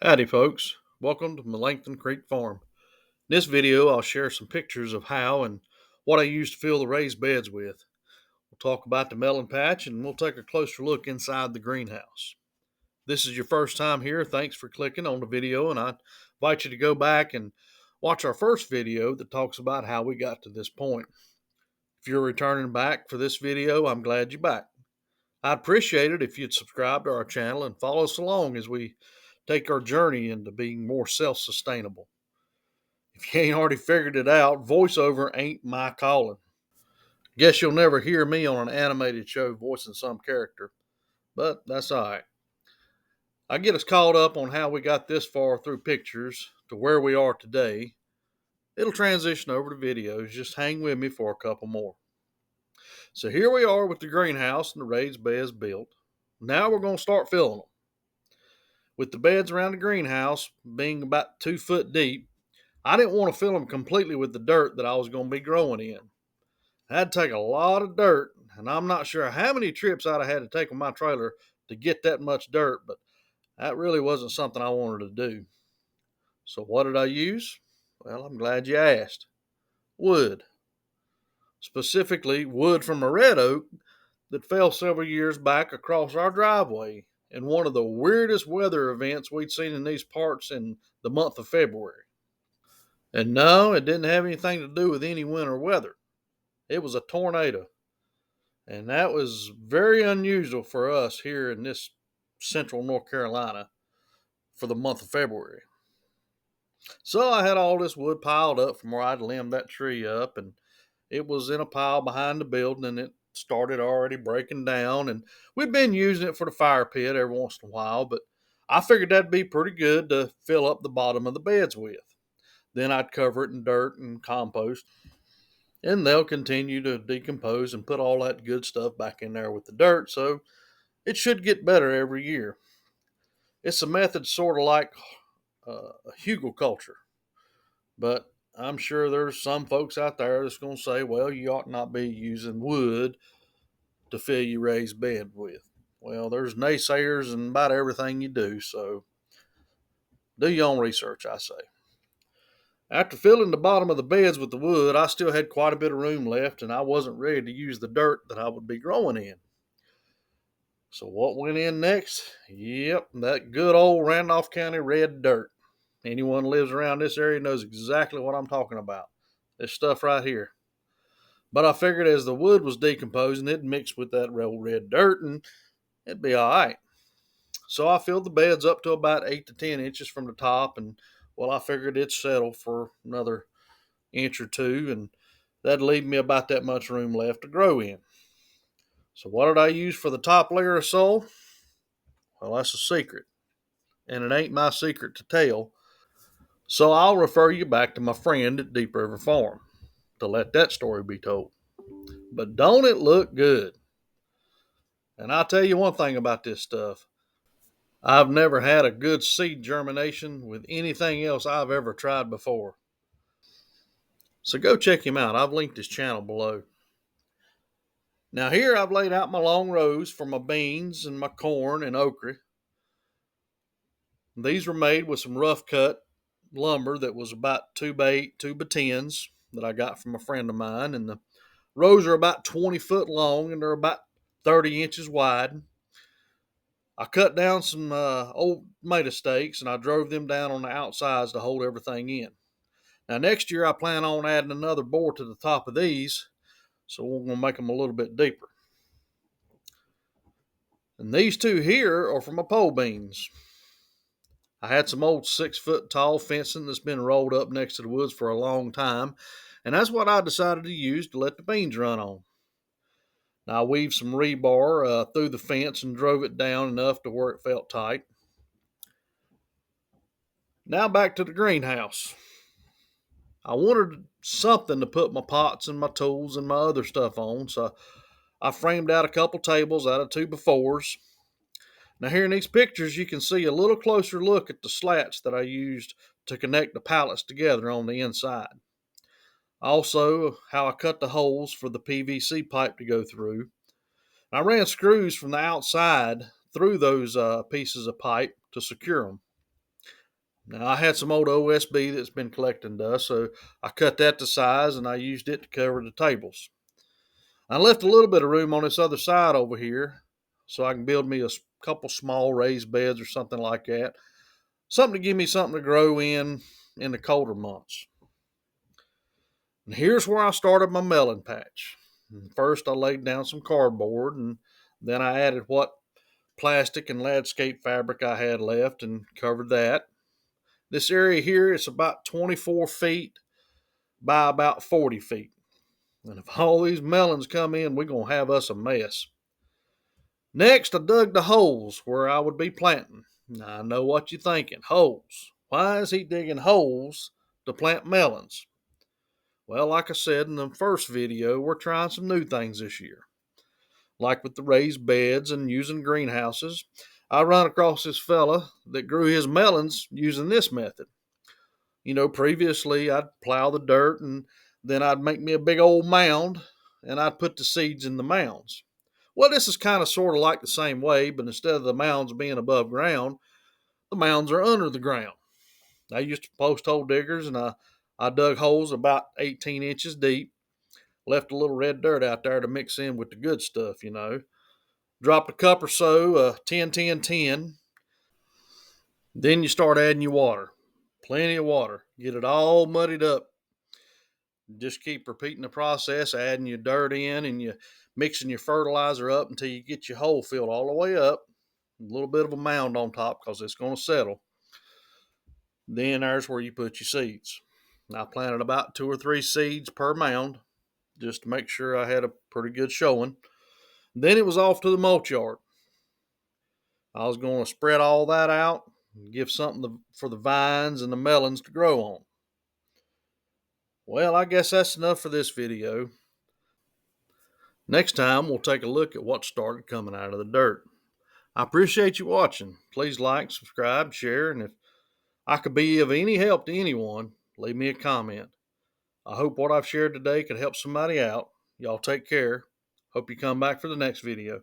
Howdy folks, welcome to Melanchthon Creek Farm. In this video I'll share some pictures of how and what I used to fill the raised beds with. We'll talk about the melon patch and we'll take a closer look inside the greenhouse. If this is your first time here, thanks for clicking on the video, and I invite you to go back and watch our first video that talks about how we got to this point. If you're returning back for this video, I'm glad you're back. I'd appreciate it if you'd subscribe to our channel and follow us along as we take our journey into being more self-sustainable. If you ain't already figured it out, voiceover ain't my calling. Guess you'll never hear me on an animated show voicing some character, but that's alright. I get us caught up on how we got this far through pictures to where we are today. It'll transition over to videos, just hang with me for a couple more. So here we are with the greenhouse and the raised beds built. Now we're going to start filling them. With the beds around the greenhouse being about 2 foot deep, I didn't want to fill them completely with the dirt that I was going to be growing in. I had to take a lot of dirt, and I'm not sure how many trips I'd have had to take on my trailer to get that much dirt, but that really wasn't something I wanted to do. So what did I use? Well, I'm glad you asked. Wood. Specifically, wood from a red oak that fell several years back across our driveway in one of the weirdest weather events we'd seen in these parts in the month of February. And no, it didn't have anything to do with any winter weather. It was a tornado. And that was very unusual for us here in this central North Carolina for the month of February. So I had all this wood piled up from where I'd limbed that tree up, and it was in a pile behind the building, and it started already breaking down. And we'd been using it for the fire pit every once in a while, but I figured that'd be pretty good to fill up the bottom of the beds with. Then I'd cover it in dirt and compost, and they'll continue to decompose and put all that good stuff back in there with the dirt, so it should get better every year. It's a method sort of like hugelkultur, but I'm sure there's some folks out there that's going to say, well, you ought not be using wood to fill your raised bed with. Well, there's naysayers in about everything you do, so do your own research, I say. After filling the bottom of the beds with the wood, I still had quite a bit of room left, and I wasn't ready to use the dirt that I would be growing in. So what went in next? Yep, that good old Randolph County red dirt. Anyone who lives around this area knows exactly what I'm talking about. This stuff right here. But I figured as the wood was decomposing, it'd mix with that real red dirt and it'd be all right. So I filled the beds up to about 8 to 10 inches from the top, and well, I figured it'd settle for another inch or two, and that'd leave me about that much room left to grow in. So what did I use for the top layer of soil? Well, that's a secret, and it ain't my secret to tell. So I'll refer you back to my friend at Deep River Farm to let that story be told. But don't it look good? And I'll tell you one thing about this stuff. I've never had a good seed germination with anything else I've ever tried before. So go check him out. I've linked his channel below. Now here I've laid out my long rows for my beans and my corn and okra. These were made with some rough cut lumber that was about 2x8, 2x10s that I got from a friend of mine. And the rows are about 20 foot long and they're about 30 inches wide. I cut down some old tomato stakes and I drove them down on the outsides to hold everything in. Now next year I plan on adding another bore to the top of these, so we're going to make them a little bit deeper. And these two here are for my pole beans. I had some old 6 foot tall fencing that's been rolled up next to the woods for a long time, and that's what I decided to use to let the beans run on. Now I weaved some rebar through the fence and drove it down enough to where it felt tight. Now back to the greenhouse. I wanted something to put my pots and my tools and my other stuff on, so I framed out a couple tables out of 2x4s. Now here in these pictures you can see a little closer look at the slats that I used to connect the pallets together on the inside. Also how I cut the holes for the PVC pipe to go through. I ran screws from the outside through those pieces of pipe to secure them. Now, I had some old OSB that's been collecting dust, so I cut that to size and I used it to cover the tables. I left a little bit of room on this other side over here so I can build me a couple small raised beds or something like that. Something to give me something to grow in the colder months. And here's where I started my melon patch. First, I laid down some cardboard, and then I added what plastic and landscape fabric I had left and covered that. This area here is about 24 feet by about 40 feet. And if all these melons come in, we're going to have us a mess. Next, I dug the holes where I would be planting. Now, I know what you're thinking. Holes. Why is he digging holes to plant melons? Well, like I said in the first video, we're trying some new things this year. Like with the raised beds and using greenhouses, I run across this fella that grew his melons using this method. Previously I'd plow the dirt and then I'd make me a big old mound and I'd put the seeds in the mounds. Well, this is kind of sort of like the same way, but instead of the mounds being above ground, the mounds are under the ground. I used to post hole diggers and I dug holes about 18 inches deep, left a little red dirt out there to mix in with the good stuff. Dropped a cup or so, 10, 10, 10. Then you start adding your water. Plenty of water. Get it all muddied up. Just keep repeating the process, adding your dirt in and you mixing your fertilizer up until you get your hole filled all the way up. A little bit of a mound on top because it's going to settle. Then there's where you put your seeds. I planted about 2 or 3 seeds per mound just to make sure I had a pretty good showing. Then it was off to the mulch yard. I was going to spread all that out and give something for the vines and the melons to grow on. Well, I guess that's enough for this video. Next time, we'll take a look at what started coming out of the dirt. I appreciate you watching. Please like, subscribe, share, and if I could be of any help to anyone, leave me a comment. I hope what I've shared today could help somebody out. Y'all take care. Hope you come back for the next video.